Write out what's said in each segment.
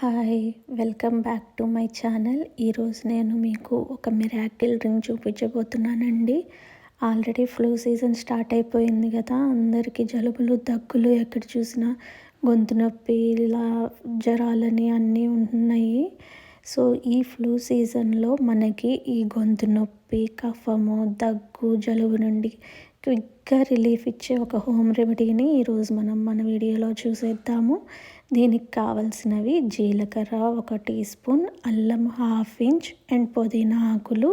Hi! Welcome back to my channel. ఈరోజు నేను మీకు ఒక మిరాకిల్ డ్రింక్ చూపించబోతున్నానండి. ఆల్రెడీ ఫ్లూ సీజన్ స్టార్ట్ అయిపోయింది కదా! అందరికీ జలుబులు, దగ్గులు ఎక్కడ చూసినా గొంతు నొప్పి, ఇలా జ్వరాలని అన్నీ ఉంటున్నాయి. సో, ఈ ఫ్లూ సీజన్‌లో మనకి ఈ గొంతు నొప్పి, కఫము, దగ్గు, జలుబు నుండి క్విక్‌గా రిలీఫ్ ఇచ్చే ఒక హోమ్ రెమెడీని ఈరోజు మనం మన వీడియోలో చూసేద్దాము. దీనికి కావాల్సినవి జీలకర్ర 1 టీ స్పూన్, అల్లం 1/2 ఇంచ్ అండ్ పుదీనా ఆకులు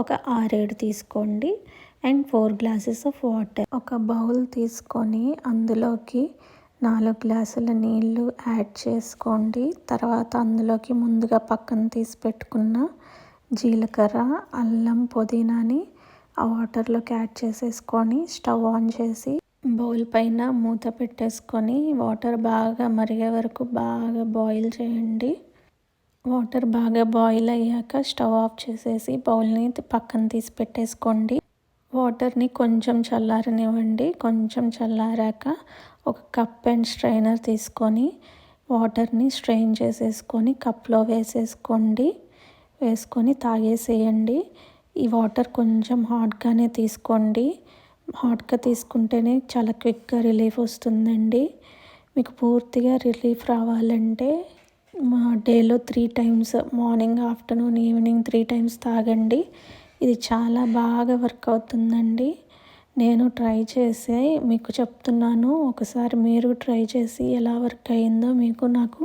ఒక 6-7 తీసుకోండి అండ్ 4 గ్లాసెస్ ఆఫ్ వాటర్. ఒక బౌల్ తీసుకొని అందులోకి 4 గ్లాసుల నీళ్ళు యాడ్ చేసుకోండి. తర్వాత అందులోకి ముందుగా పక్కన తీసి పెట్టుకున్న జీలకర్ర, అల్లం, పుదీనాని ఆ వాటర్లోకి యాడ్ చేసేసుకొని స్టవ్ ఆన్ చేసి బౌల్ పైన మూత పెట్టేసుకొని వాటర్ బాగా మరిగే వరకు బాగా బాయిల్ చేయండి. వాటర్ బాగా బాయిల్ అయ్యాక స్టవ్ ఆఫ్ చేసేసి బౌల్ని పక్కన తీసి పెట్టేసుకోండి. వాటర్ని కొంచెం చల్లారనివ్వండి. కొంచెం చల్లారాక ఒక కప్ అండ్ స్ట్రైనర్ తీసుకొని వాటర్ని స్ట్రెయిన్ చేసేసుకొని కప్లో వేసుకొని తాగేసేయండి. ఈ వాటర్ కొంచెం హాట్గానే తీసుకోండి. హాట్గా తీసుకుంటేనే చాలా క్విక్గా రిలీఫ్ వస్తుందండి. మీకు పూర్తిగా రిలీఫ్ రావాలంటే డేలో 3 times morning, afternoon, evening 3 times తాగండి. ఇది చాలా బాగా వర్క్ అవుతుందండి. నేను ట్రై చేసి మీకు చెప్తున్నాను. ఒకసారి మీరు ట్రై చేసి ఎలా వర్క్ అయిందో నాకు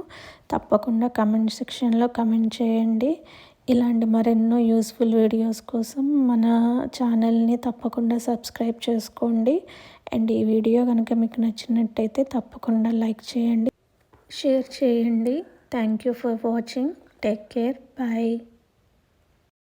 తప్పకుండా కమెంట్ సెక్షన్లో కమెంట్ చేయండి. ఇలాంటి మరెన్నో యూస్ఫుల్ వీడియోస్ కోసం మన ఛానల్ని తప్పకుండా సబ్స్క్రైబ్ చేసుకోండి. అండ్ ఈ వీడియో కనుక మీకు నచ్చినట్టయితే తప్పకుండా లైక్ చేయండి, షేర్ చేయండి. Thank you for watching. Take care. Bye.